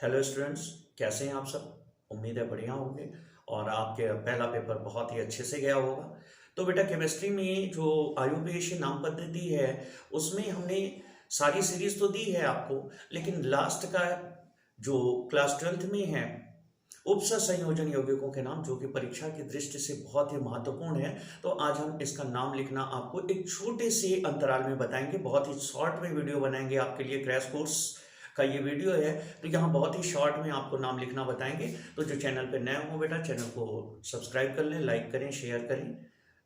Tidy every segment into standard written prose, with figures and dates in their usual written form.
Hello students, कैसे हैं आप सब। उम्मीद है बढ़िया होंगे और आपके पहला पेपर बहुत ही अच्छे से गया होगा। तो बेटा केमिस्ट्री में जो आयुर्वेद नाम पद्धति है उसमें हमने सारी सीरीज तो दी है आपको, लेकिन लास्ट का जो क्लास 12th में है उपसर संयोजन यौगिकों के नाम, जो कि परीक्षा की दृष्टि से बहुत ही महत्वपूर्ण है। तो आज हम इसका नाम लिखना आपको एक छोटे से अंतराल में बताएंगे, बहुत ही शॉर्ट में वीडियो बनाएंगे आपके लिए। क्रैश कोर्स का ये वीडियो है तो यहाँ बहुत ही शॉर्ट में आपको नाम लिखना बताएंगे। तो जो चैनल पे नए हो बेटा, चैनल को सब्सक्राइब कर लें, लाइक करें, शेयर करें।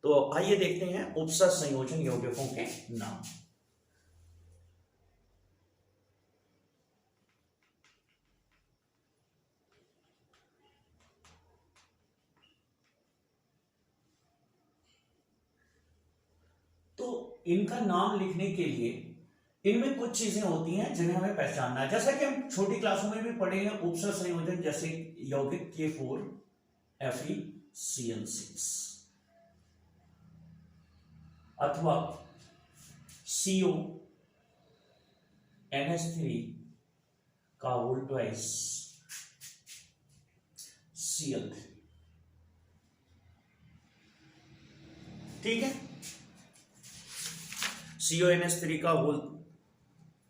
तो आइए देखते हैं उपसर संयोजन यौगिकों के नाम। तो इनका नाम लिखने के लिए इनमें कुछ चीजें होती हैं जिन्हें हमें पहचानना है, जैसा कि हम छोटी क्लासों में भी पढ़े हैं। उपसर संयोजन जैसे यौगिक K4 FeCl6 अथवा CO NH3 का होल ट्वाइस Cl3। ठीक है, CONH3 का होल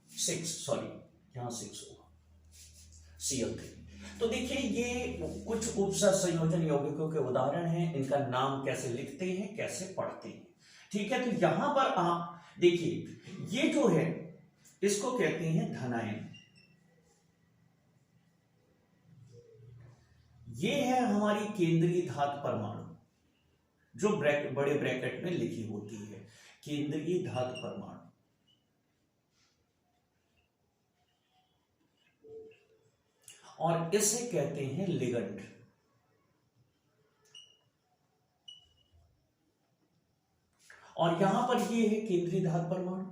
6, सॉरी यहां 6 होगा, Cl3। तो देखिए ये कुछ उपसर संयोजन यौगिकों के उदाहरण हैं। इनका नाम कैसे लिखते हैं, कैसे पढ़ते हैं। ठीक है, तो यहां पर आप देखिए ये जो है इसको कहते हैं धनायन। ये है हमारी केंद्रीय धातु परमाणु, जो बड़े ब्रैकेट में लिखी होती है, केंद्रीय धातु परमाणु। और इसे कहते हैं लिगंड। और यहां पर ये है केंद्रीय धातु परमाणु।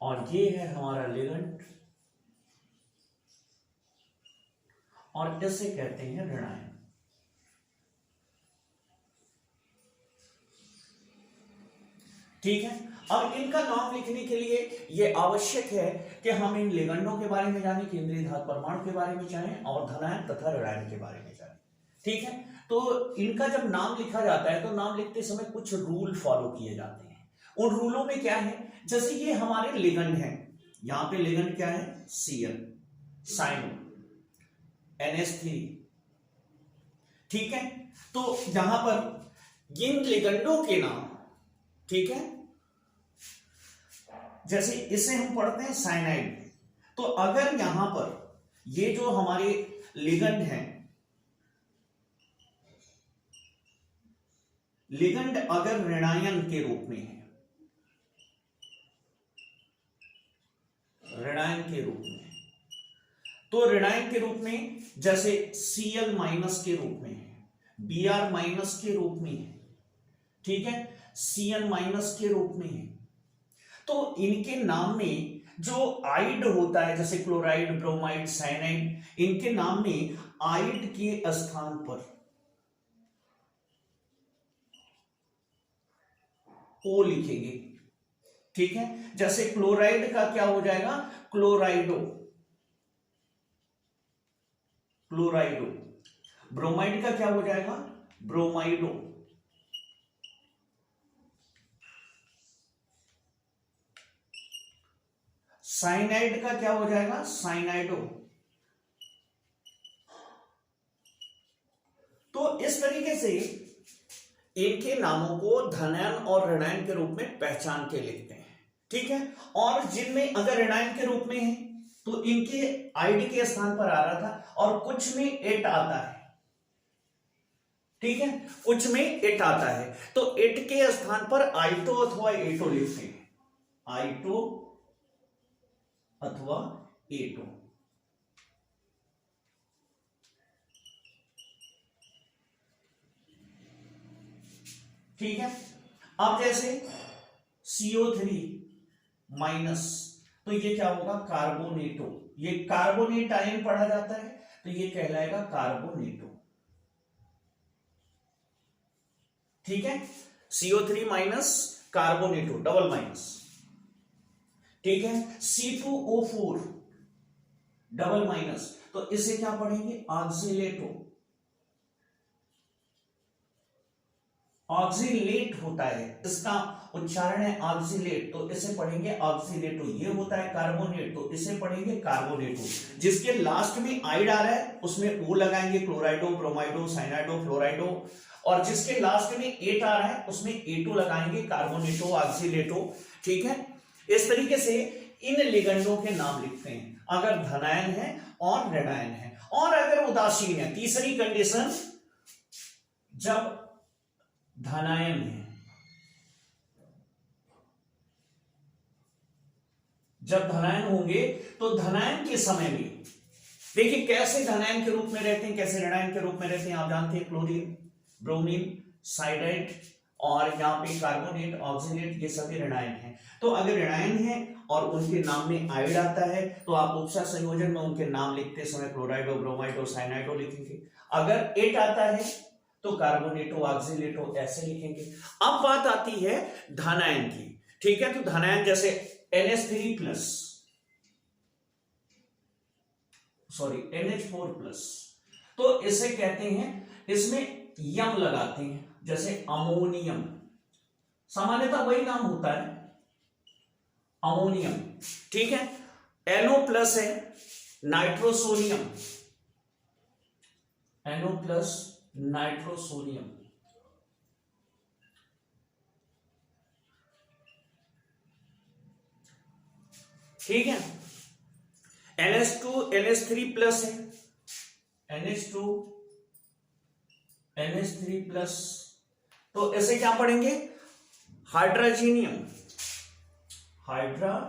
और ये है हमारा लिगंड, और इसे कहते हैं ऋणायन। ठीक है, अब इनका नाम लिखने के लिए यह आवश्यक है कि हम इन लिगंडों के बारे में जानें, केंद्रीय धातु परमाणु के बारे में जानें और धनायन तथा ऋणायन के बारे में जानें। ठीक है, तो इनका जब नाम लिखा जाता है तो नाम लिखते समय कुछ रूल फॉलो किए जाते हैं। उन रूलों में क्या है, जैसे ये हमारे लिगंड हैं, यहां पे लिगंड क्या है, Cl, साइनो, NH3। ठीक है, तो यहां पर इन लिगंडों के नाम, ठीक है, जैसे इसे हम पढ़ते हैं साइनाइड। तो अगर यहां पर ये जो हमारे लिगंड हैं, लिगंड अगर ऋणायन के रूप में है, ऋणायन के रूप में, तो ऋणायन के रूप में जैसे Cl माइनस के रूप में है, Br माइनस के रूप में है, ठीक है, Cn माइनस के रूप में है, तो इनके नाम में जो आइड होता है, जैसे क्लोराइड, ब्रोमाइड, साइनाइड, इनके नाम में आइड के स्थान पर O लिखेंगे। ठीक है, जैसे क्लोराइड का क्या हो जाएगा, क्लोराइडो, क्लोराइडो। ब्रोमाइड का क्या हो जाएगा, ब्रोमाइडो। साइनाइड का क्या हो जाएगा, साइनाइडो। तो इस तरीके से इनके नामों को धनायन और ऋणायन के रूप में पहचान के लिखते हैं। ठीक है, और जिनमें अगर ऋणायन के रूप में है तो इनके आईडी के स्थान पर आ रहा था, और कुछ में एट आता है। ठीक है, कुछ में एट आता है, तो एट के स्थान पर आइटो अथवा एटो लिखते हैं, आइटो अथवा एटो। ठीक है, अब जैसे CO3 माइनस, तो ये क्या होगा, कार्बोनेटो। ये कार्बोनेट आयन पढ़ा जाता है तो ये कहलाएगा कार्बोनेटो। ठीक है, CO3 माइनस कार्बोनेटो डबल माइनस, ठीक है, C2O4 डबल माइनस, तो इसे क्या पढ़ेंगे ऑक्सीलेटो, ऑक्सीलेट होता है, इसका उच्चारण है ऑक्सीलेट, तो इसे पढ़ेंगे ऑक्सीलेटो। ये होता है कार्बोनेट, तो इसे पढ़ेंगे कार्बोनेटो। जिसके लास्ट में आइड आ रहा है उसमें ओ लगाएंगे, क्लोराइडो, ब्रोमाइडो, साइनाइडो, फ्लोराइडो, और जिसके लास्ट में एट आ रहा है उसमें एटो लगाएंगे, कार्बोनेटो, ऑक्सीलेटो, ठीक है। इस तरीके से इन लिगंडों के नाम लिखते हैं अगर धनायन है और ऋणायन है। और अगर उदासीन है, तीसरी कंडीशन, जब धनायन है, जब धनायन होंगे तो धनायन के समय में देखिए कैसे धनायन के रूप में रहते हैं, कैसे ऋणायन के रूप में रहते हैं, आप जानते हैं क्लोरीन, ब्रोमीन, साइड्राइड और यहाँ पे कार्बोनेट, ऑक्सीलेट, ये सभी ऋणायन हैं। तो अगर ऋणायन है और उनके नाम में आयोड आता है तो आप उपसर्ग संयोजन में उनके नाम लिखते समय क्लोराइडो, ब्रोमाइडो, साइनाइडो लिखेंगे। अगर एट आता है तो कार्बोनेटो, ऑक्सीलेटो ऐसे लिखेंगे। अब बात आती है धनायन की, ठीक है। तो धनायन जैसे NH3 plus, sorry NH4 plus, तो इसे कहते हैं, इसमें यम लगाते हैं, जैसे अमोनियम, सामान्यतः वही नाम होता है अमोनियम, ठीक है। NO प्लस है नाइट्रोसोनियम, NO प्लस नाइट्रोसोनियम, ठीक है। NH2 NH3 प्लस है, NH2 NH3 प्लस, तो ऐसे क्या पढ़ेंगे हाइड्रोजीनियम, हाइड्रोजीनियम।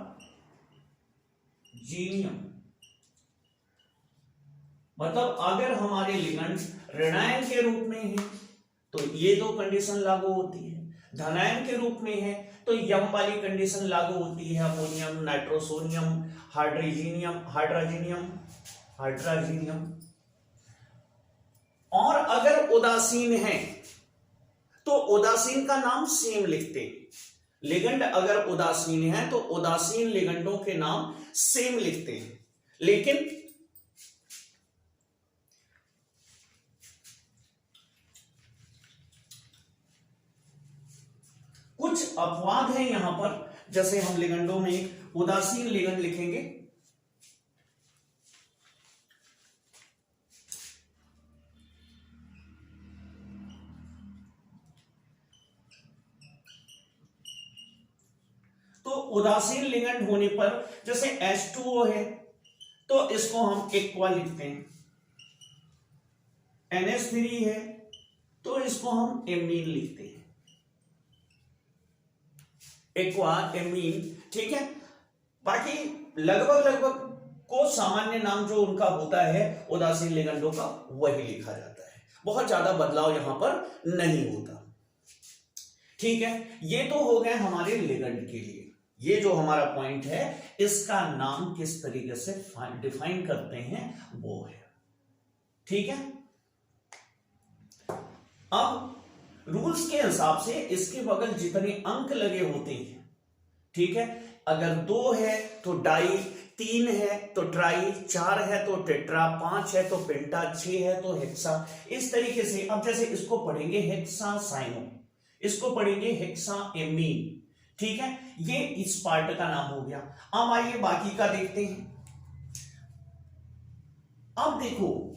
मतलब अगर हमारे लिगंड ऋणायन के रूप में है तो ये दो कंडीशन लागू होती है, धनायन के रूप में है तो यम वाली कंडीशन लागू होती है, अमोनियम, नाइट्रोसोनियम, हाइड्रोजीनियम, हाइड्रोजीनियम। और अगर उदासीन है तो उदासीन का नाम सेम लिखते हैं। लिगंड अगर उदासीन है तो उदासीन लिगंडों के नाम सेम लिखते हैं, लेकिन कुछ अपवाद है यहां पर। जैसे हम लिगंडों में उदासीन लिगंड लिखेंगे, तो उदासीन लिगंड होने पर जैसे H2O है तो इसको हम एक्वा लिखते हैं, NH3 है तो इसको हम एमीन लिखते हैं, एक्वा, एमीन, ठीक है। बाकी लगभग को सामान्य नाम जो उनका होता है उदासीन लिगंडों का वही लिखा जाता है, बहुत ज्यादा बदलाव यहां पर नहीं होता, ठीक है। ये तो हो गए हमारे लिगंड के लिए। ये जो हमारा पॉइंट है इसका नाम किस तरीके से डिफाइन करते हैं वो है, ठीक है। अब रूल्स के हिसाब से इसके बगल जितने अंक लगे होते हैं, ठीक है, अगर 2 है तो डाई, 3 है तो ट्राई, 4 है तो टेट्रा, 5 है तो पेंटा, 6 है तो हेक्सा, इस तरीके से। अब जैसे इसको पढ़ेंगे हेक्सा साइनो, इसको पढ़ेंगे हेक्सा एमीन, ठीक है। ये इस पार्ट का नाम हो गया। अब आइए बाकी का देखते हैं। अब देखो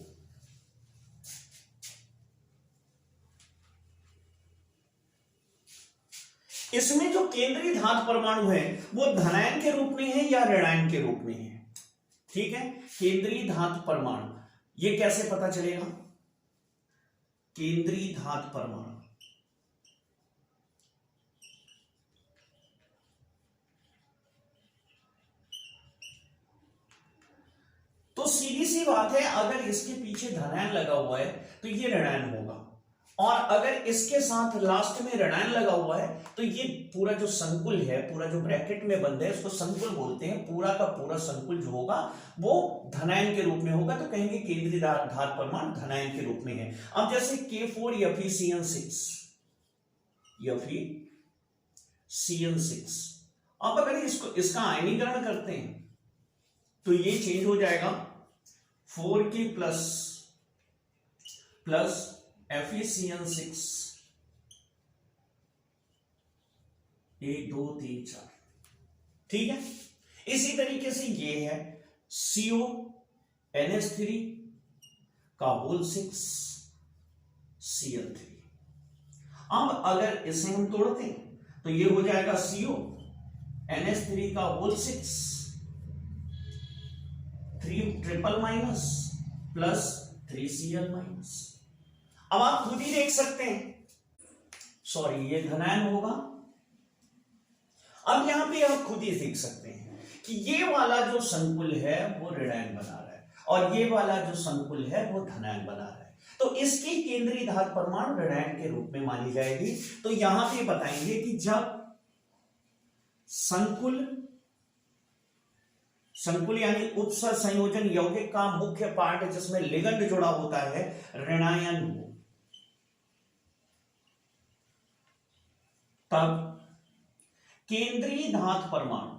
इसमें जो केंद्रीय धातु परमाणु है वो धनायन के रूप में है या ऋणायन के रूप में है, ठीक है। केंद्रीय धातु परमाणु ये कैसे पता चलेगा, केंद्रीय धातु परमाणु, तो सीधी सी बात है अगर इसके पीछे धनायन लगा हुआ है तो ये ऋणायन होगा, और अगर इसके साथ लास्ट में ऋणायन लगा हुआ है तो ये पूरा जो संकुल है, पूरा जो ब्रैकेट में बंद है उसको संकुल बोलते हैं, पूरा का पूरा संकुल जो होगा वो धनायन के रूप में होगा, तो कहेंगे केंद्रीय धातु परमाणु धनायन के रूप में है। अब जैसे K4 FeCN6, या फिर CN6। अब अगर इसका आयनीकरण करते हैं तो ये चेंज हो जाएगा 4K प्लस FeCN6, 1 2 3 4। ठीक है, इसी तरीके से ये है CONH3 का होल 6 Cl3। अब अगर इसे हम तोड़ते हैं तो ये हो जाएगा CONH3 का whole 6 3 triple minus plus 3Cl minus. अब आप खुद ही देख सकते हैं, सॉरी ये धनायन होगा। अब यहां पे आप खुद ही देख सकते हैं कि ये वाला जो संकुल है वो ऋणायन बना रहा है और ये वाला जो संकुल है वो धनायन बना रहा है। तो इसकी केंद्रीय धातु परमाणु ऋणायन के रूप में मानी जाएगी। तो यहां पे बताएंगे कि जब संकुल यानी उपसंयोजन यौगिक का मुख्य पार्ट जिसमें लिगंड जुड़ा होता है ऋणायन हो, तब केंद्रीय धातु परमाणु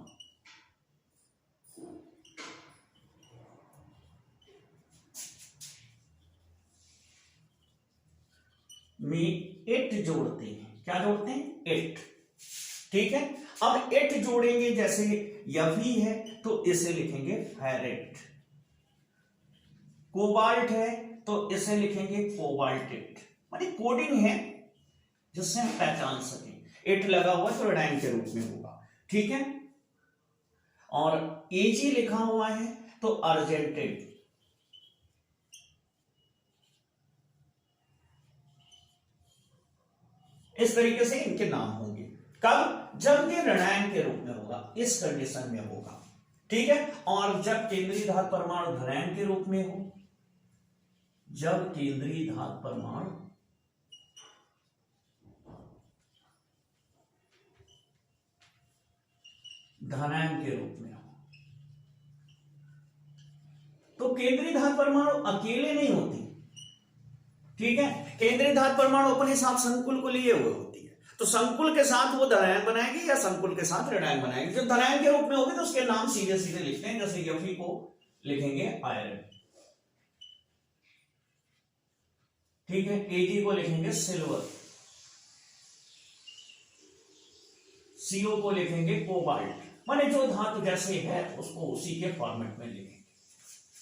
में इट जोड़ते हैं। क्या जोड़ते हैं? इट। ठीक है, अब इट जोड़ेंगे, जैसे Fe है तो इसे लिखेंगे फेरेट, कोबाल्ट है तो इसे लिखेंगे कोबाल्टेट। माने कोडिंग है जिससे हम पहचान सकें। इट लगा हुआ तो ऋणायन के रूप में होगा। ठीक है, और Ag लिखा हुआ है तो अर्जेंटेट। इस तरीके से इनके नाम होंगे। कब? जब ये ऋणायन के रूप में होगा, इस कंडीशन में होगा। ठीक है, और जब केंद्रीय धातु परमाणु धनायन के रूप में हो, जब केंद्रीय धातु परमाणु धनायन के रूप में हो, तो केंद्रीय धातु परमाणु अकेले नहीं होती। ठीक है, केंद्रीय धातु परमाणु अपने साथ संकुल को लिए हुए होती है। तो संकुल के साथ वो धनायन बनाएगी या संकुल के साथ ऋणायन बनाएगी। जब धनायन के रूप में होगी तो उसके नाम सीधे सीधे लिखते हैं। जैसे Fe को लिखेंगे आयरन, ठीक है, Ag को लिखेंगे सिल्वर, CO को लिखेंगे कोबाल्ट। माने जो धातु जैसे है उसको उसी के फॉर्मेट में लिखेंगे।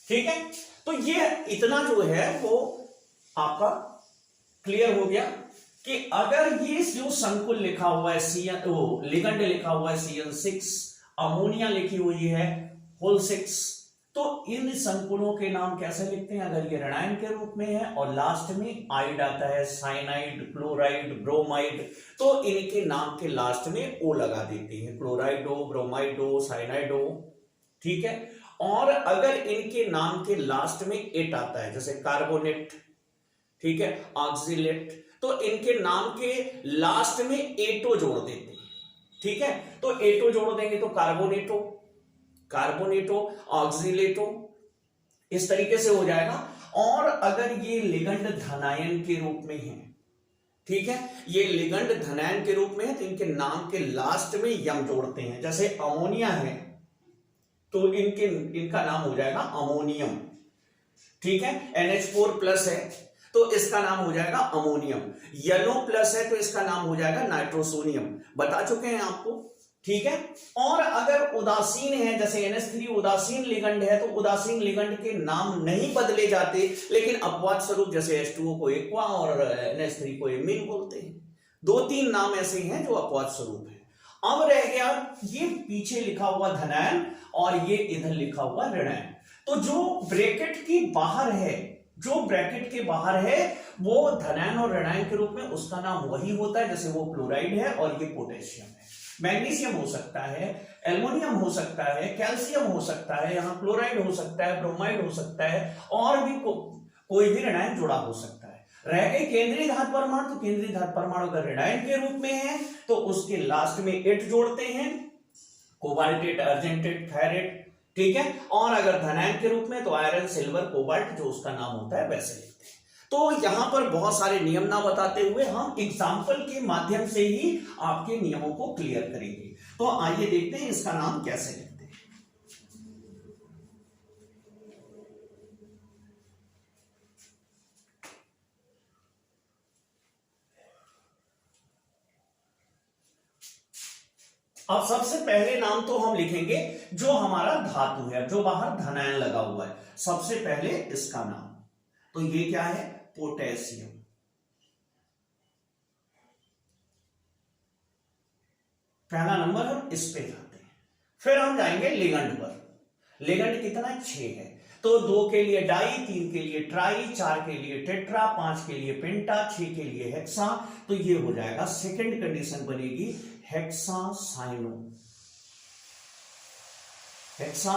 ठीक है, तो ये इतना जो है वो आपका क्लियर हो गया कि अगर ये जो संकुल लिखा हुआ है वो लिगंड लिखा हुआ है CN6, अमोनिया लिखी हुई है होल 6, तो इन संकुलों के नाम कैसे लिखते हैं? अगर ये ऋणायन के रूप में है और लास्ट में आइड आता है, साइनाइड, क्लोराइड, ब्रोमाइड, तो इनके नाम के लास्ट में ओ लगा देते हैं। क्लोराइड हो, ब्रोमाइड हो, साइनाइड हो। ठीक है, और अगर इनके नाम के लास्ट में एट आता है, जैसे कार्बोनेट, ठीक है, ऑक्सिलेट, तो इनके नाम के लास्ट में एटो जोड़ देते हैं। ठीक है, तो एटो जोड़ देंगे तो कार्बोनेटो, कार्बोनेटो, ऑक्सिलेटो, इस तरीके से हो जाएगा। और अगर ये लिगंड धनायन के रूप में है, ठीक है, ये लिगंड धनायन के रूप में है, तो इनके नाम के लास्ट में यम जोड़ते हैं। जैसे अमोनिया है तो इनका नाम हो जाएगा अमोनियम। ठीक है, NH4 प्लस है तो इसका नाम हो जाएगा अमोनियम। येलो प्लस है तो इसका नाम हो जाएगा नाइट्रोसोनियम। बता चुके हैं आपको। ठीक है, और अगर उदासीन है, जैसे NH3 उदासीन लिगंड है, तो उदासीन लिगंड के नाम नहीं बदले जाते, लेकिन अपवाद स्वरूप जैसे H2O को एक्वा और NH3 को एमीन बोलते हैं। 2-3 नाम ऐसे हैं जो अपवाद स्वरूप है। अब रह गया ये पीछे लिखा हुआ धनायन और ये इधर लिखा हुआ ऋणायन। तो जो ब्रैकेट की बाहर है, जो ब्रैकेट के बाहर है वो धनायन और ऋणायन के रूप में उसका नाम वही होता है। जैसे वो क्लोराइड है और ये पोटेशियम है। मैग्नीशियम हो सकता है, एल्युमिनियम हो सकता है, कैल्शियम हो सकता है, यहाँ क्लोराइड हो सकता है, ब्रोमाइड हो सकता है, और भी कोई भी ऋणायन जुड़ा हो सकता है। रह गई केंद्रीय धातु परमाणु, तो केंद्रीय धातु परमाणु अगर ऋणायन के रूप में है तो उसके लास्ट में एट जोड़ते हैं, कोबाल्टेट, अर्जेंटेट, फेरेट। ठीक है, और अगर धनायन के रूप में तो आयरन, सिल्वर, कोबाल्ट, जो उसका नाम होता है वैसे लिखते हैं। तो यहां पर बहुत सारे नियम ना बताते हुए हम एग्जाम्पल के माध्यम से ही आपके नियमों को क्लियर करेंगे। तो आइए देखते हैं इसका नाम कैसे लिखते हैं। अब सबसे पहले नाम तो हम लिखेंगे जो हमारा धातु है, जो बाहर धनायन लगा हुआ है, सबसे पहले इसका नाम। तो ये क्या है? पोटेशियम। पहला नंबर हम इस पे जाते हैं। फिर हम जाएंगे लिगंड पर। लिगंड कितना? 6 है। तो 2 के लिए डाई, 3 के लिए ट्राई, 4 के लिए टेट्रा, 5 के लिए पेंटा, 6 के लिए हेक्सा। तो ये हो जाएगा, सेकंड कंडीशन बनेगी हेक्सासाइनो। हेक्सा,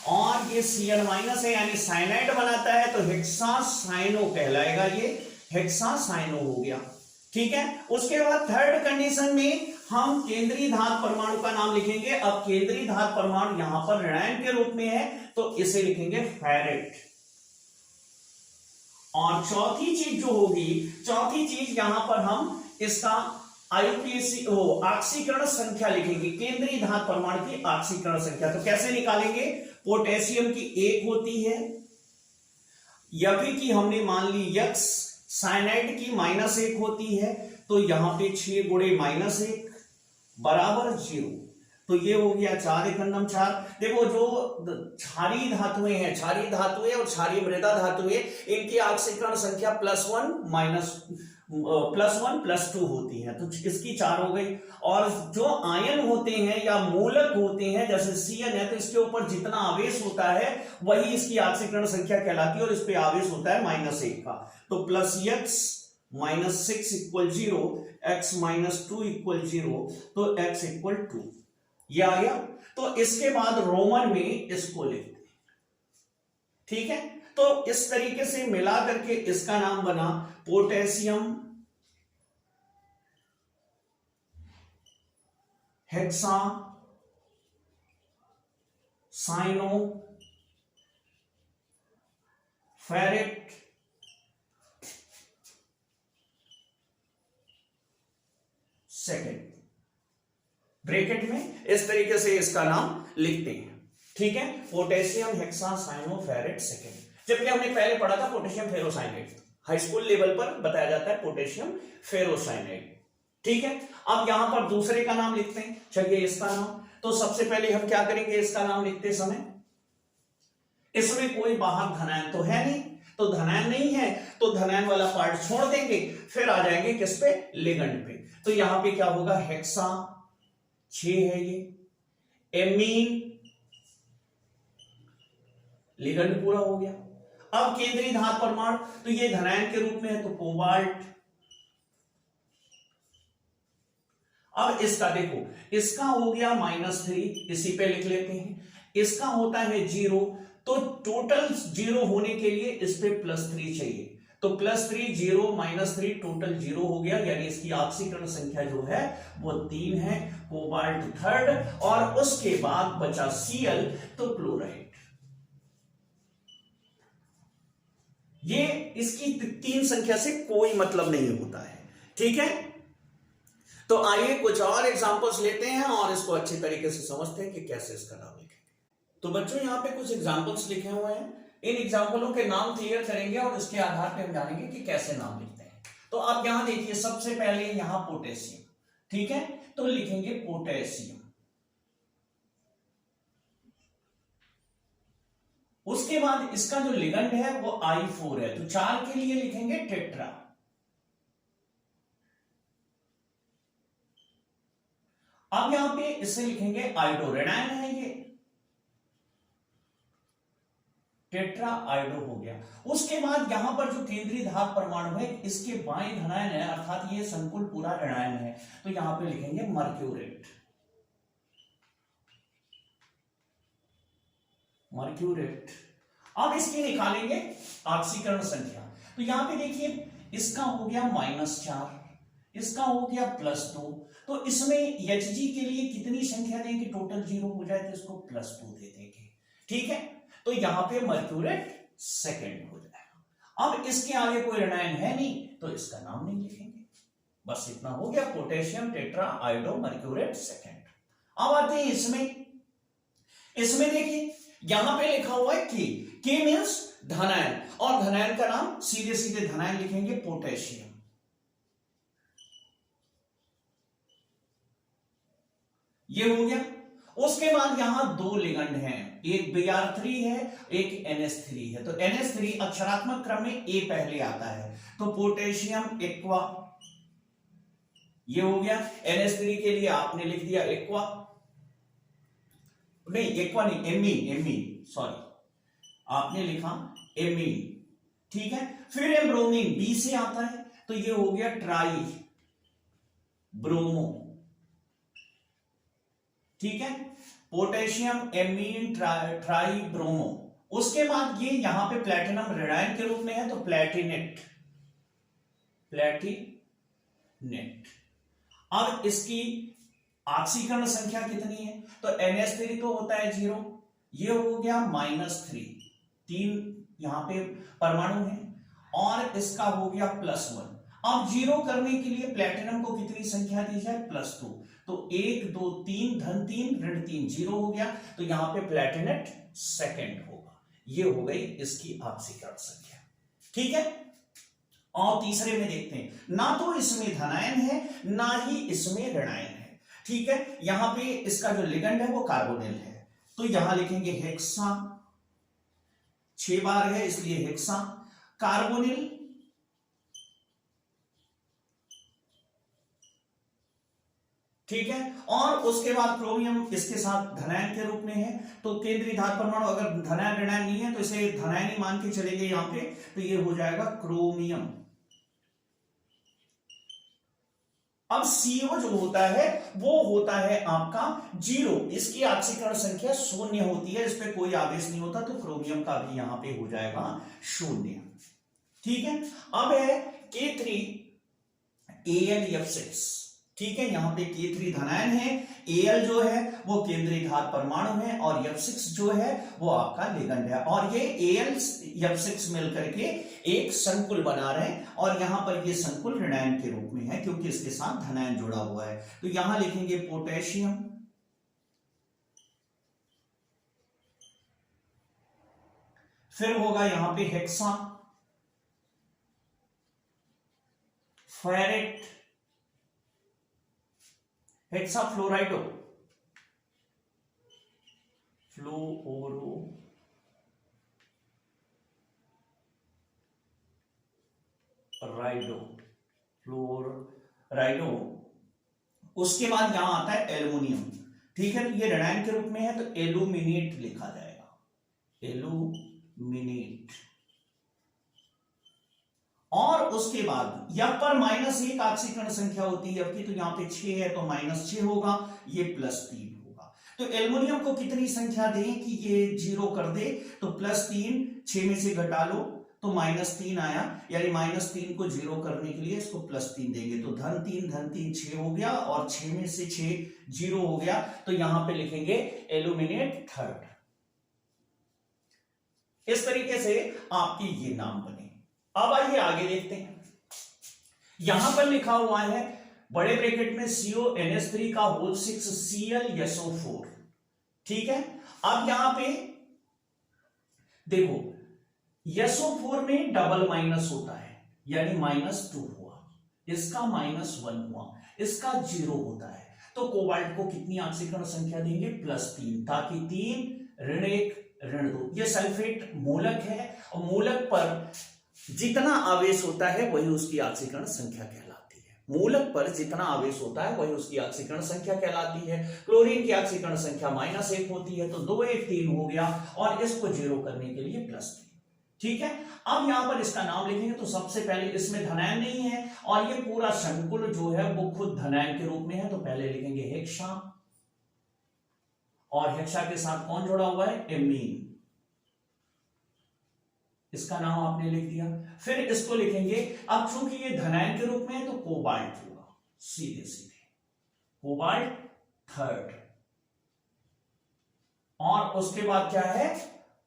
और ये Cn माइनस है यानी साइनाइड बनाता है, तो हेक्सासाइनो कहलाएगा। ये हेक्सासाइनो हो गया। ठीक है। उसके बाद थर्ड कंडीशन में हम केंद्रीय धात परमाणु का नाम लिखेंगे। अब केंद्रीय धात परमाणु यहां पर ऋणायन के रूप में है, तो इसे लिखेंगे फेरेट। और चौथी चीज जो होगी, चौथी चीज यहां पर हम इसका आयुपीएसी ऑक्सीकरण संख्या लिखेंगे, केंद्रीय धात परमाणु की ऑक्सीकरण संख्या। तो कैसे निकालेंगे? पोटेशियम की 1 होती है, Fe की हमने मान ली x, साइनाइड की -1 होती है, तो यहां पे 6 गुणे -1 बराबर 0। तो ये हो गया 4 एकम 4। देखो जो क्षारीय धातुएं हैं, क्षारीय धातुएं और क्षारीय मृदा धातुएं, इनकी ऑक्सीकरण संख्या +1 +2 होती है, तो इसकी 4 हो गई। और जो आयन होते हैं या मूलक होते हैं, जैसे Cn है, तो इसके ऊपर जितना आवेश होता है वही इसकी ऑक्सीकरण संख्या कहलाती है, और इस पे आवेश होता है -1 का। तो +x -6 = 0, x -2 = 0, तो x = 2। ये आ गया। तो इसके बाद रोमन में इसको लिखते हैं। ठीक है। तो इस तरीके से मिला करके इसका नाम बना potassium hexa cyano ferrate second. Bracket में इस तरीके से इसका नाम लिखते हैं। ठीक है। Potassium hexa cyano ferrate second. जबकि हमने पहले पढ़ा था potassium ferrocyanide, high school level पर बताया जाता है पोटेशियम फेरोसाइनाइड। ठीक है। अब यहां पर दूसरे का नाम लिखते हैं। चलिए इसका नाम, तो सबसे पहले हम क्या करेंगे? इसका नाम लिखते समय इसमें कोई बाहर धनायन तो है नहीं, तो धनायन नहीं है तो धनायन वाला पार्ट छोड़ देंगे, फिर आ जाएंगे किस पे? लिगंड पे। तो यहां पे क्या होगा? हेक्सा 6 है ये, एमीन, लिगंड पूरा हो गया। अब केंद्रीय धात परमाणु, तो ये धनायन के रूप में है, तो कोबाल्ट। अब इसका देखो, इसका हो गया -3, इसी पे लिख लेते हैं। इसका होता है 0, तो टोटल 0 होने के लिए इस पे +3 चाहिए, तो +3 0 -3 टोटल 0 हो गया, यानी इसकी ऑक्सीकरण संख्या जो है वो 3 है, कोबाल्ट थर्ड। और उसके बाद बचा Cl, तो क्लोराइड। ये इसकी 3 संख्या से कोई मतलब नहीं होता है। ठीक है। तो आइए कुछ और एग्जांपल्स लेते हैं और इसको अच्छी तरीके से समझते हैं कि कैसे इसका नाम लिखेंगे। तो बच्चों यहां पे कुछ एग्जांपल्स लिखे हुए हैं, इन एग्जांपलों के नाम क्लियर करेंगे और इसके आधार पे हम जानेंगे कि कैसे नाम लिखते हैं। तो आप यहां देखिए, सबसे पहले यहां पोटेशियम। ठीक है। तो लिखेंगे पोटेशियम। उसके बाद इसका जो लिगंड है वो I4 है, तो 4 के लिए लिखेंगे टेट्रा। अब यहां पे इसे लिखेंगे आइडो, ऋणायन है ये, टेट्रा आइडो हो गया। उसके बाद यहां पर जो केंद्रीय धात परमाणु है, इसके बाएं धनायन है, अर्थात ये संकुल पूरा ऋणायन है, तो यहां पे लिखेंगे मर्क्यूरेट। मर्क्यूरेट। अब इसकी निकालेंगे ऑक्सीकरण संख्या। तो यहां पे देखिए, इसका हो गया -4, इसका हो गया +2, तो इसमें Hg के लिए कितनी संख्या देंगे? टोटल 0 हो जाए तो इसको +2 दे देंगे। ठीक है। तो यहां पे मर्क्यूरेट सेकेंड हो जाएगा। अब इसके आगे कोई ऋणायन है नहीं तो इसका नाम नहीं लिखेंगे। बस इतना हो गया, पोटेशियम टेट्रा आयोडो मर्क्यूरेट सेकेंड। अब आते हैं इसमें देखिए यहां पे लिखा हुआ है के मीन्स धनायन, और धनायन का नाम सीधे सीधे धनायन लिखेंगे पोटेशियम। ये हो गया। उसके बाद यहां दो लिगंड हैं, एक Br3 है, एक NH3 है। तो NH3 अक्षरात्मक क्रम में A पहले आता है, तो पोटेशियम एक्वा, ये हो गया। NH3 के लिए आपने लिख दिया एक्वा, नहीं एक्वा नहीं, एमीन, सॉरी आपने लिखा एमीन, ठीक है। फिर है ब्रोमीन, B से आता है, तो ये हो गया ट्राई ब्रोमो, ठीक है। Potassium amine try bromo. उसके बाद ये यहां पे प्लेटिनम ऋणायन के रूप में है, तो प्लेटिनेट। अब इसकी ऑक्सीकरण संख्या कितनी है, तो NH3 तो होता है 0, ये हो गया -3, 3 यहां पे परमाणु है, और इसका हो गया +1। अब 0 करने के लिए प्लेटिनम को कितनी संख्या दी जाए, +2, तो 1 2 3 धन 3 ऋण 3, 0 हो गया, तो यहां पे प्लेटिनेट सेकेंड होगा। ये हो गई इसकी ऑक्सीकरण संख्या, ठीक है। और तीसरे में देखते हैं, ना तो इसमें धनायन है ना ही इसमें ऋणायन है, ठीक है। यहां पे इसका जो लिगंड है वो कार्बोनिल है, तो यहां लिखेंगे हेक्सा, 6 बार है इसलिए हेक्सा कार्बोनिल, ठीक है। और उसके बाद क्रोमियम इसके साथ धनायन के रूप में है, तो केंद्रीय धातु परमाणु अगर धनायन ऋणायन नहीं है तो इसे धनायन ही मान के चलेंगे यहां पे, तो ये हो जाएगा क्रोमियम। अब CO जो होता है वो होता है आपका 0, इसकी ऑक्सीकरण संख्या 0 होती है, इस पे कोई आवेश नहीं होता, तो क्रोमियम का भी यहां पे हो जाएगा 0, ठीक है। अब है K3Al F6, ठीक है। यहां पे K3 धनायन है, Al जो है वो केंद्रीय धातु परमाणु है, और F6 जो है वो आपका लिगंड है, और ये Al F6 मिलकर के एक संकुल बना रहे हैं, और यहां पर ये संकुल ऋणायन के रूप में है क्योंकि इसके साथ धनायन जुड़ा हुआ है, तो यहां लिखेंगे पोटेशियम, फिर होगा यहां पे हेक्सा, फेरेट, हेक्सा फ्लोराइडो, फ्लोराइडो। उसके बाद यहां आता है एल्युमिनियम, ठीक है। ये ऋणायन के रूप में है, तो एल्यूमिनेट लिखा जाएगा, एल्यूमिनेट। और उसके बाद यहां पर -1 ऑक्सीकरण संख्या होती है आपकी, तो यहां पे 6 है तो -6 होगा, ये +3 होगा। तो एल्युमिनियम को कितनी संख्या दें कि ये 0 कर दे, तो +3, 6 में से घटा लो तो -3 आया, यानी -3 को 0 करने के लिए इसको +3 देंगे, तो धन 3 6 हो गया, और 6 में से 6 0 हो गया, तो यहां पे लिखेंगे एल्यूमिनेट थर्ड। इस तरीके से आपके ये नाम बने। अब आइए आगे देखते हैं, यहां पर लिखा हुआ है बड़े ब्रैकेट में CONH3 Cl SO4, ठीक है। अब यहां पे देखो SO4 में डबल माइनस होता है, यानी -2 हुआ, इसका -1 हुआ, इसका 0 होता है, तो कोबाल्ट को कितनी ऑक्सीकरण संख्या देंगे, +3, ताकि 3 ऋण 1 ऋण 2। ये सल्फेट मूलक है, और मूलक पर जितना आवेश होता है वही उसकी ऑक्सीकरण संख्या कहलाती है। मूलक पर जितना आवेश होता है वही उसकी ऑक्सीकरण संख्या कहलाती है। क्लोरीन की ऑक्सीकरण संख्या -1 होती है, तो 2 1 3 हो गया, और इसको 0 करने के लिए +3, ठीक है। अब यहां पर इसका नाम लिखेंगे, तो सबसे पहले इसमें धनायन नहीं है, और ये पूरा संकुल जो है वो खुद धनायन के रूप में है, तो पहले लिखेंगे हेक्सा, और हेक्सा के साथ कौन जुड़ा हुआ है, एमीन, इसका नाम आपने लिख दिया। फिर इसको लिखेंगे, अब चूंकि ये धनायन के रूप में है तो कोबाल्ट होगा, सीधे सीधे कोबाल्ट थर्ड, और उसके बाद क्या है,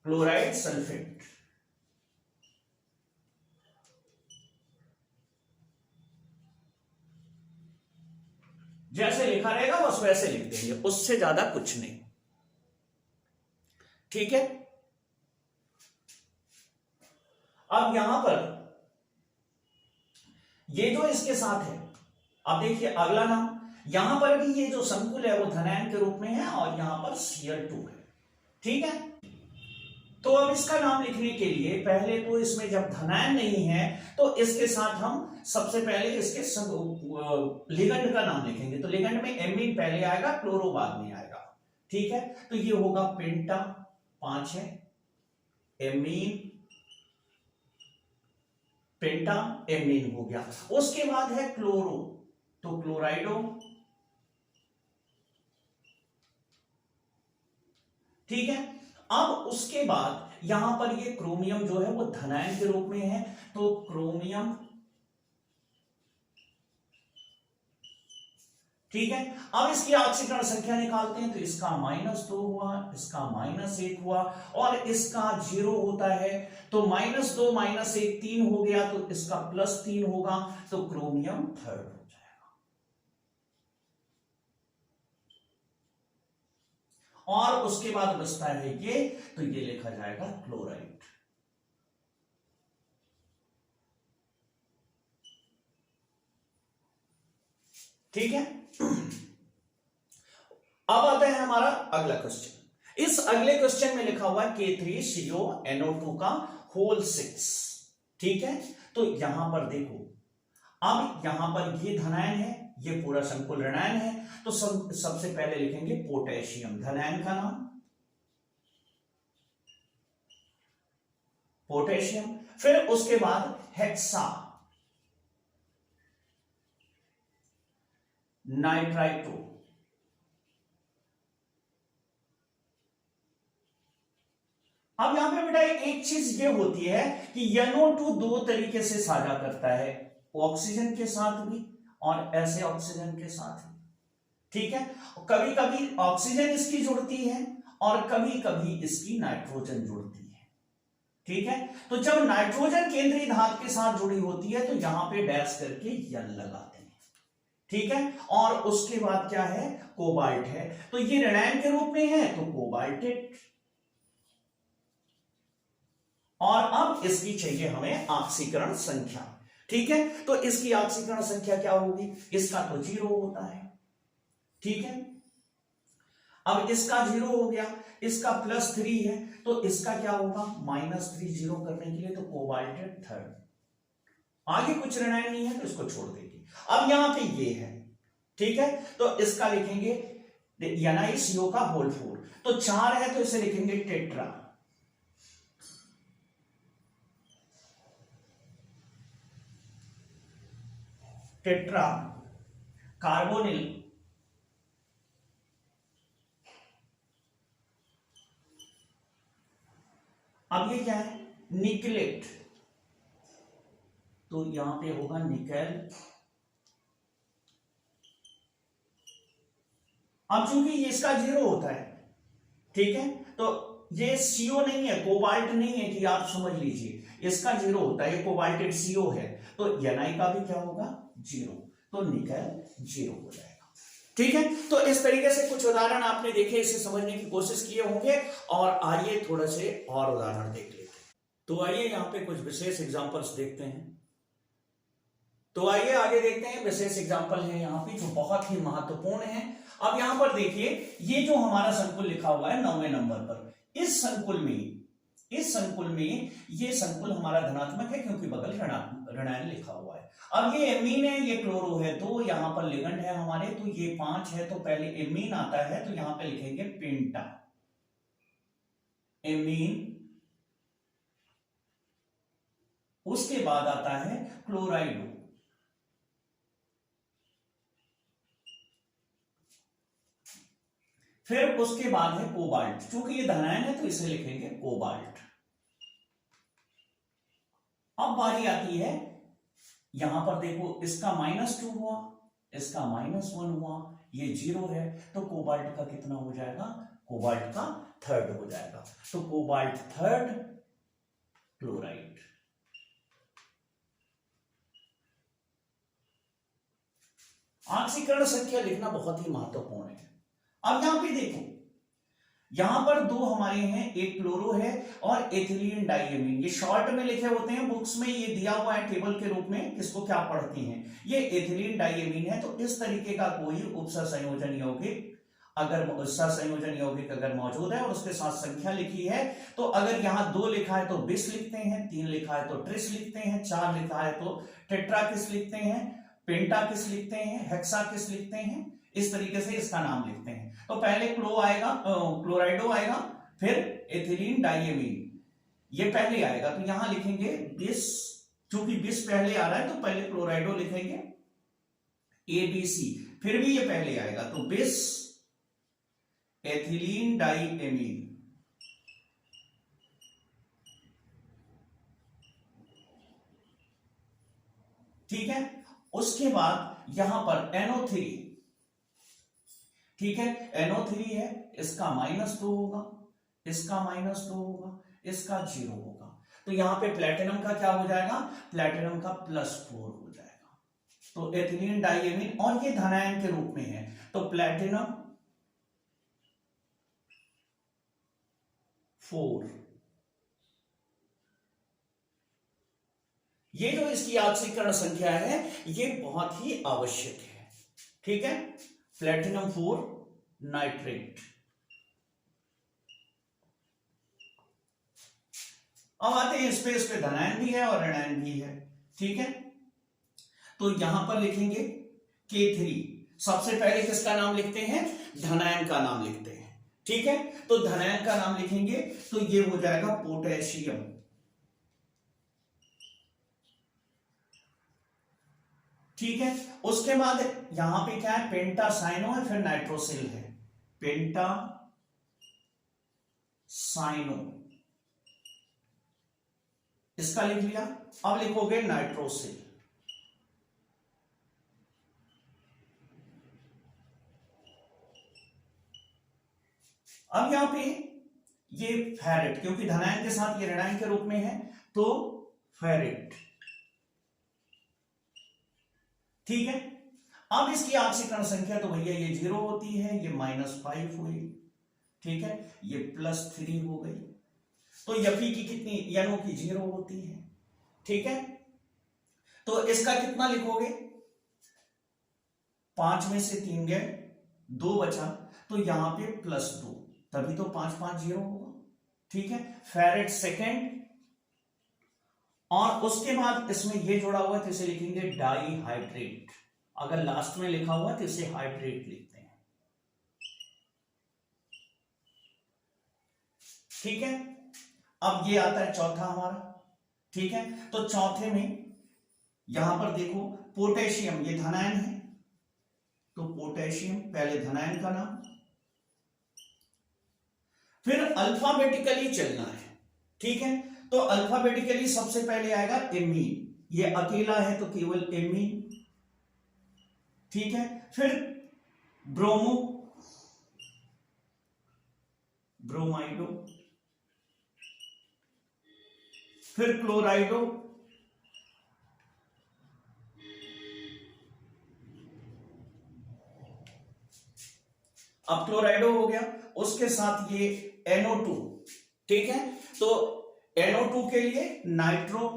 क्लोराइड सल्फेट, जैसे लिखा रहेगा बस वैसे लिख देंगे, उससे ज्यादा कुछ नहीं। ठीक है। अब यहां पर ये जो इसके साथ है, अब देखिए अगला नाम, यहां पर भी ये जो संकुल है वो धनायन के रूप में है और यहां पर Cl2 है। ठीक है। तो अब इसका नाम लिखने के लिए पहले तो इसमें जब धनायन नहीं है तो इसके साथ हम सबसे पहले इसके लिगंड का नाम लिखेंगे। तो लिगंड में एमीन पहले आएगा, क्लोरो बाद में आएगा। ठीक है। तो ये होगा पेंटा, 5 है, एमीन, पेंटा, एमीन हो गया। उसके बाद है क्लोरो, तो क्लोराइडो। ठीक है। अब उसके बाद यहां पर ये क्रोमियम जो है वो धनायन के रूप में है, तो क्रोमियम। ठीक है। अब इसकी ऑक्सीकरण संख्या निकालते हैं, तो इसका -2 हुआ, इसका -1 हुआ और इसका 0 होता है। तो -2 -1 3 हो गया, तो इसका +3 होगा, तो क्रोमियम थर्ड हो जाएगा। और उसके बाद बचता है ये, तो ये लिखा जाएगा क्लोराइड। ठीक है। अब आता है हमारा अगला क्वेश्चन। इस अगले क्वेश्चन में लिखा हुआ है K3CONO2 का होल 6। ठीक है। तो यहां पर देखो, अब यहां पर ये धनायन है, ये पूरा संकुल ऋणायन है, तो सबसे पहले लिखेंगे पोटेशियम, धनायन का नाम पोटेशियम। फिर उसके बाद हेक्सा नाइट्राइटो। अब यहां पे बेटा एक चीज ये होती है कि NO2 दो तरीके से साझा करता है, ऑक्सीजन के साथ भी और ऐसे ऑक्सीजन के साथ भी। ठीक है। कभी कभी ऑक्सीजन इसकी जुड़ती है और कभी कभी इसकी नाइट्रोजन जुड़ती है। ठीक है। तो जब नाइट्रोजन केंद्रीय धात के साथ जुड़ी होती है तो यहां पे डैश करके यन लगाते हैं। ठीक है। और उसके बाद क्या है, कोबाल्ट है, तो ये ऋणायन के रूप में है तो कोबाल्टेट। और अब इसकी चाहिए हमें ऑक्सीकरण संख्या। ठीक है। तो इसकी ऑक्सीकरण संख्या क्या होगी, इसका तो 0 होता है। ठीक है। अब इसका 0 हो गया, इसका +3 है, तो इसका क्या होगा, -3, 0 करने के लिए तो कोबाल्टेट थर्ड। आगे कुछ ऋणायन नहीं है तो इसको छोड़ देंगे। अब यहां पे ये है। ठीक है। तो इसका लिखेंगे NiCO का होल 4, तो 4 है तो इसे लिखेंगे टेट्रा। Tetra carbonyl. अब ये क्या है, निकलेट, तो यहां पे होगा निकेल। अब चूंकि ये इसका 0 होता है, ठीक है, तो ये CO नहीं है, कोबाल्ट नहीं है कि आप समझ लीजिए, इसका 0 होता है, ये कोबाल्टेड CO है, तो Na का भी क्या होगा, 0, तो निकेल 0 हो जाएगा। ठीक है। तो इस तरीके से कुछ उदाहरण आपने देखे, इसे समझने की कोशिश किए होंगे। और आइए थोड़ा से और उदाहरण देख लेते हैं। तो आइए यहाँ पे कुछ विशेष एग्जांपल्स देखते हैं। तो आइए आगे देखते हैं, विशेष एग्जांपल है यहाँ पे जो बहुत ही महत्वपूर्ण है। अब यहां पर देखिए, ये जो हमारा संकुल लिखा हुआ है 9वें नंबर पर, इस संकुल में ये संकुल हमारा धनात्मक है क्योंकि बगल ऋणायन लिखा हुआ है। अब ये एमीन है, ये क्लोरो है, तो यहां पर लिगंड है हमारे, तो ये 5 है, तो पहले एमीन आता है, तो यहां पे लिखेंगे पेंटा, एमीन। उसके बाद आता है क्लोराइडो, फिर उसके बाद है कोबाल्ट, चूंकि ये धनायन है तो इसे लिखेंगे कोबाल्ट। अब बारी आती है, यहां पर देखो, इसका -2 हुआ, इसका -1 हुआ, ये 0 है, तो कोबाल्ट का कितना हो जाएगा, कोबाल्ट का थर्ड हो जाएगा, तो कोबाल्ट थर्ड क्लोराइड। ऑक्सीकरण संख्या लिखना बहुत ही महत्वपूर्ण है। अब यहां पे देखो, यहां पर दो हमारे हैं, एक क्लोरो है और एथिलीन डाइएमीन। ये शॉर्ट में लिखे होते हैं बुक्स में, ये दिया हुआ है टेबल के रूप में, किसको क्या पढ़ती हैं, ये एथिलीन डाइएमीन है। तो इस तरीके का कोई उपसंयोजन यौगिक अगर सहसंयोजन यौगिक अगर मौजूद है और उसके साथ संख्या लिखी है, तो अगर यहां 2 लिखा है तो बिस लिखते हैं, 3 लिखा है तो ट्रिस लिखते हैं, 4 लिखा है तो टेट्राकिस लिखते हैं, पेंटाकिस लिखते हैं, हेक्साकिस लिखते हैं। इस तरीके से इसका नाम लिखते हैं। तो पहले क्लोराइडो आएगा, फिर एथिलीन डाइएमीन, ये पहले आएगा। तो यहां लिखेंगे बिस, क्योंकि बिस पहले आ रहा है तो पहले क्लोराइडो लिखेंगे, एबीसी, फिर भी ये पहले आएगा तो बिस एथिलीन डाइएमीन। ठीक है, उसके बाद यहां पर NO3, ठीक है, NO3 है, इसका -2 होगा, इसका -2 होगा, इसका 0 होगा। तो यहां पे प्लेटिनम का क्या हो जाएगा, प्लेटिनम का +4 हो जाएगा। तो एथिलीन डाइएमीन, और ये धनायन के रूप में है, तो प्लेटिनम 4। ये जो इसकी ऑक्सीकरण संख्या है ये बहुत ही आवश्यक है। ठीक है, प्लेटिनम 4 नाइट्रेट। अब आते हैं इस पे धनायन भी है और ऋणायन भी है। ठीक है, तो यहां पर लिखेंगे K3। सबसे पहले किसका नाम लिखते हैं, धनायन का नाम लिखते हैं। ठीक है, तो धनायन का नाम लिखेंगे तो ये हो जाएगा पोटेशियम। ठीक है, उसके बाद यहां पे क्या है, पेंटासाइनो है, फिर नाइट्रोसिल है, पेंटासाइनो, इसका लिख लिया। अब लिखोगे नाइट्रोसिल। अब यहां पे ये फेरेट, क्योंकि धनायन के साथ ये ऋणायन के रूप में है, तो फेरेट। ठीक है, अब इसकी ऑक्सीकरण संख्या तो भैया ये 0 होती है, ये -5 हुई। ठीक है, ये +3 हो गई। तो Fe की कितनी, NO की 0 होती है। ठीक है, तो इसका कितना लिखोगे, 5 में से 3 गए, 2 बचा, तो यहां पे +2, तभी तो 5 5 0 होगा। ठीक है, फेरेट सेकेंड, और उसके बाद इसमें ये जुड़ा हुआ है तो इसे लिखेंगे डाइहाइड्रेट। अगर लास्ट में लिखा हुआ है तो इसे हाइड्रेट लिखते हैं। ठीक है, अब ये आता है चौथा हमारा। ठीक है, तो चौथे में यहां पर देखो पोटेशियम, ये धनायन है, तो पोटेशियम पहले धनायन का नाम, फिर अल्फाबेटिकली चलना है। ठीक है, तो अल्फाबेटिकली सबसे पहले आएगा एमीन, ये अकेला है तो केवल एमीन। ठीक है, फिर ब्रोमो, ब्रोमाइडो, फिर क्लोराइडो, अब क्लोराइडो हो गया, उसके साथ ये NO2। ठीक है, तो NO2 के लिए नाइट्रो,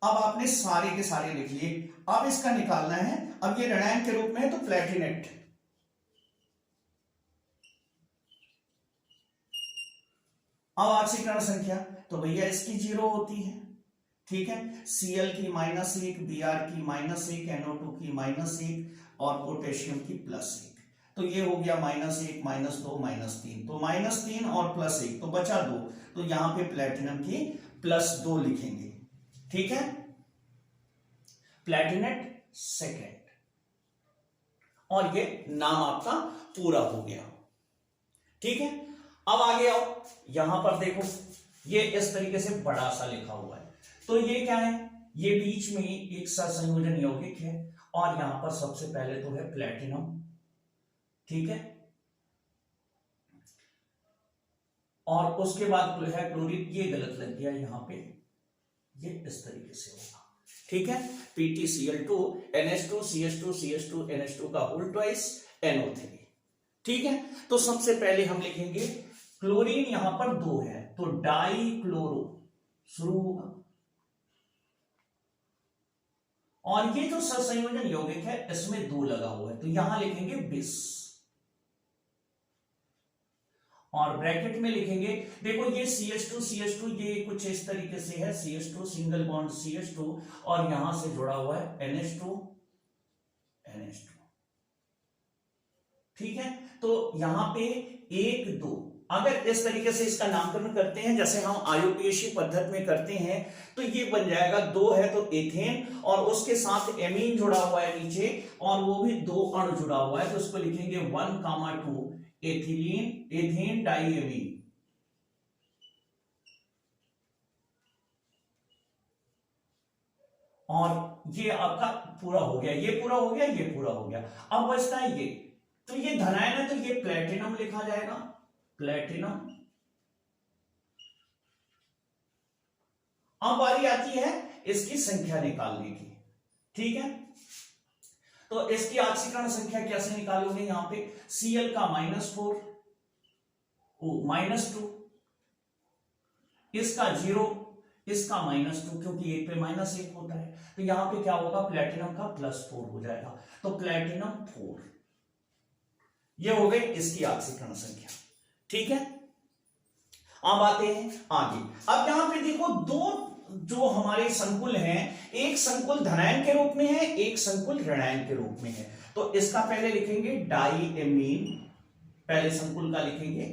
अब आपने सारे के सारे लिख लिए। अब इसका निकालना है, अब ये ऋणायन के रूप में है तो प्लेटिनेट। अब ऑक्सीकरण संख्या तो भैया इसकी 0 होती है। ठीक है, Cl की -1, Br की -1, NO2 की -1 और पोटेशियम की +1। तो ये हो गया -1 -2 -3, तो -3 और +1 तो बचा 2, तो यहां पे प्लेटिनम की +2 लिखेंगे। ठीक है, प्लेटिनेट सेकेंड, और ये नाम आपका पूरा हो गया। ठीक है, अब आगे आओ, यहां पर देखो ये इस तरीके से बड़ा सा लिखा हुआ है, तो ये क्या है, ये बीच में एक सहसंयोजन यौगिक है, और यहां पर सबसे पहले तो है प्लेटिनम। ठीक है, और उसके बाद है क्लोरीन, ये गलत लग गया यहां पे, ये इस तरीके से होगा, ठीक है। PtCl2 NH2 CH2 CH2 NH2 का होल ट्वाइस NO3, ठीक है। तो सबसे पहले हम लिखेंगे क्लोरीन, यहां पर 2 है तो डाई क्लोरो शुरू होगा, और ये जो सहसंयोजन यौगिक है इसमें 2 लगा हुआ है तो यहां लिखेंगे 20, और ब्रैकेट में लिखेंगे, देखो ये CH2 ये कुछ इस तरीके से है, CH2 सिंगल बॉन्ड CH2 और यहां से जुड़ा हुआ है NH2, ठीक है। तो यहां पे 1 2, अगर इस तरीके से इसका नामकरण करते हैं जैसे हम आयुपीएसी पद्धति में करते हैं तो ये बन जाएगा 2 है तो एथेन, और उसके साथ एमीन जुड़ा हुआ है नीचे और वो भी 2 अणु जुड़ा हुआ है तो उसको लिखेंगे 1,2 एथिलीन एथेन डाईएमीन, और ये आपका पूरा हो गया, ये पूरा हो गया, ये पूरा हो गया। अब बचता है ये, तो ये धनायन है तो ये प्लेटिनम लिखा जाएगा, प्लेटिनम। अब बारी आती है इसकी संख्या निकालने की, ठीक है। तो इसकी ऑक्सीकरण संख्या कैसे निकालोगे, यहां पे Cl का -4, -2, इसका 0, इसका -2 क्योंकि 1 पे -1 होता है तो यहां पे क्या होगा, प्लेटिनम का +4 हो जाएगा तो प्लेटिनम 4, ये हो गई इसकी ऑक्सीकरण संख्या, ठीक है। अब आते हैं आगे। अब यहां पे देखो 2 जो हमारे संकुल हैं, एक संकुल धनायन के रूप में है, एक संकुल ऋणायन के रूप में है, तो इसका पहले लिखेंगे डाईएमीन, पहले संकुल का लिखेंगे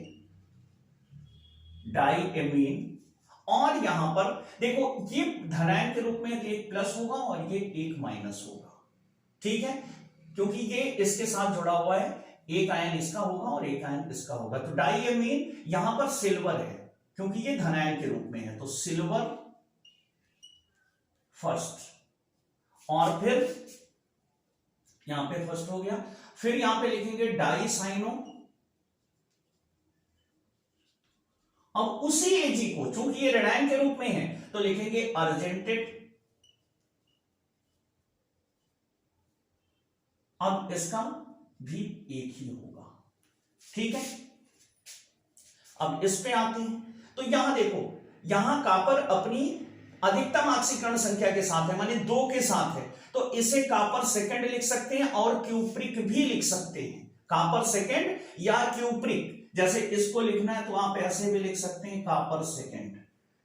डाईएमीन, और यहां पर देखो ये धनायन के रूप में एक प्लस होगा और ये एक माइनस होगा, ठीक है, क्योंकि ये इसके साथ जुड़ा हुआ है, एक आयन इसका होगा और एक आयन इसका होगा। तो डाईएमीन यहां पर सिल्वर है क्योंकि ये धनायन के रूप में है तो सिल्वर फर्स्ट, और फिर यहां पे फर्स्ट हो गया, फिर यहां पे लिखेंगे डाईसाइनो। अब उसी एजी को चूंकि ये ऋणायन के रूप में है तो लिखेंगे अर्जेंटेड, अब इसका भी एक ही होगा, ठीक है। अब इस पे आते हैं तो यहां देखो, यहां कापर अपनी अधिकतम ऑक्सीकरण संख्या के साथ है, माने 2 के साथ है, तो इसे कापर सेकंड लिख सकते हैं और क्यूप्रिक भी लिख सकते हैं, कापर सेकंड या क्यूप्रिक। जैसे इसको लिखना है तो आप ऐसे भी लिख सकते हैं कापर सेकंड,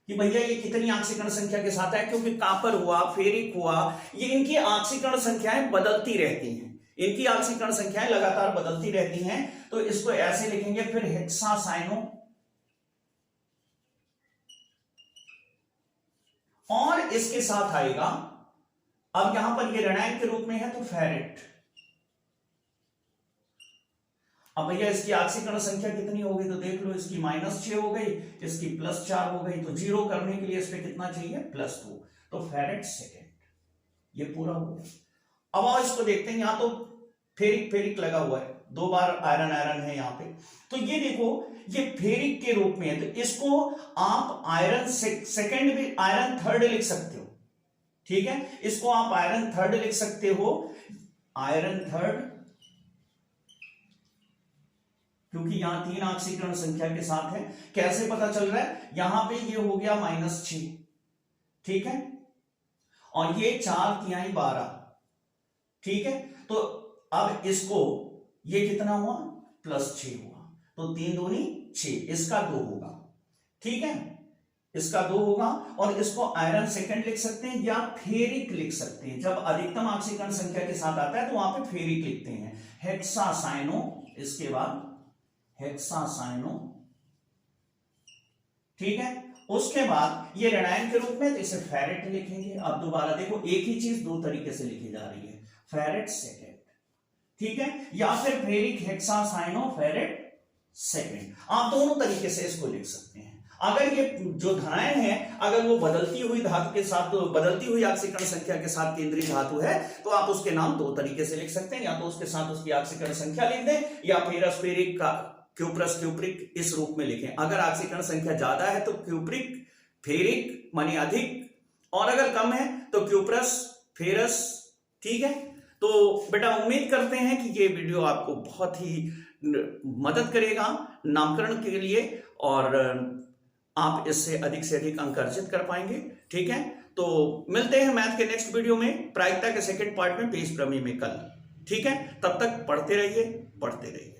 कि भैया ये कितनी ऑक्सीकरण संख्या के साथ है, क्योंकि कापर हुआ, फेरिक हुआ, ये इनकी ऑक्सीकरण संख्याएं बदलती रहती हैं, इनकी ऑक्सीकरण संख्याएं लगातार बदलती रहती हैं, तो इसको ऐसे लिखेंगे। फिर हेक्सासाइनो, और इसके साथ आएगा, अब यहां पर ये ऋणायन के रूप में है तो फेरेट। अब भैया इसकी ऑक्सीकरण संख्या कितनी हो गई तो देख लो, इसकी -6 हो गई, इसकी +4 हो गई, तो 0 करने के लिए इस पे कितना चाहिए, +2, तो फेरेट सेकेंड, ये पूरा हो गया। अब आओ इसको देखते हैं, यहां तो फेरिक फेरिक लगा हुआ है, 2 बार आयरन आयरन है यहां पे, तो ये देखो ये फेरिक के रूप में है तो इसको आप आयरन सेकंड भी, आयरन थर्ड लिख सकते हो, ठीक है, इसको आप आयरन थर्ड लिख सकते हो, आयरन थर्ड, क्योंकि यहां 3 ऑक्सीकरण संख्या के साथ है। कैसे पता चल रहा है, यहां पे ये हो गया -6, ठीक है, और ये 4 × 12, ठीक है, तो अब इसको ये कितना हुआ, +6 हुआ, तो 3 दूनी 6, इसका 2 होगा, ठीक है, इसका 2 होगा, और इसको आयरन सेकंड लिख सकते हैं या फेरिक लिख सकते हैं। जब अधिकतम ऑक्सीकरण संख्या के साथ आता है तो वहां पे फेरिक लिखते हैं, हेक्सासाइनो, इसके बाद हेक्सासाइनो, ठीक है। उसके बाद ये ऋणायन के रूप में तो इसे फेरेट लिखेंगे। अब दोबारा देखो, एक ही चीज 2 तरीके से लिखी जा रही है, फेरेट सेकेंड, ठीक है, या फिर फेरिक हेक्सासाइनो फेरेट सेकेंड, आप दोनों तरीके से इसको लिख सकते हैं। अगर ये जो धनायन है, अगर वो बदलती हुई धातु के साथ, तो बदलती हुई ऑक्सीकरण संख्या के साथ केंद्रीय धातु है तो आप उसके नाम 2 तरीके से लिख सकते हैं, या तो उसके साथ उसकी ऑक्सीकरण संख्या लिख दें या फेरस फेरिक का क्यूप्रस क्यूप्रिक इस रूप में लिखें। अगर ऑक्सीकरण संख्या ज्यादा है तो क्यूप्रिक फेरिक माने अधिक, और अगर कम है तो क्यूप्रस, फेरस, ठीक है। तो बेटा उम्मीद करते हैं कि ये वीडियो आपको बहुत ही मदद करेगा नामकरण के लिए, और आप इससे से अधिक अंक अर्जित कर पाएंगे, ठीक है। तो मिलते हैं मैथ के नेक्स्ट वीडियो में, प्रायिकता के सेकंड पार्ट में, पेज प्रमेय में कल, ठीक है। तब तक पढ़ते रहिए, पढ़ते रहिए।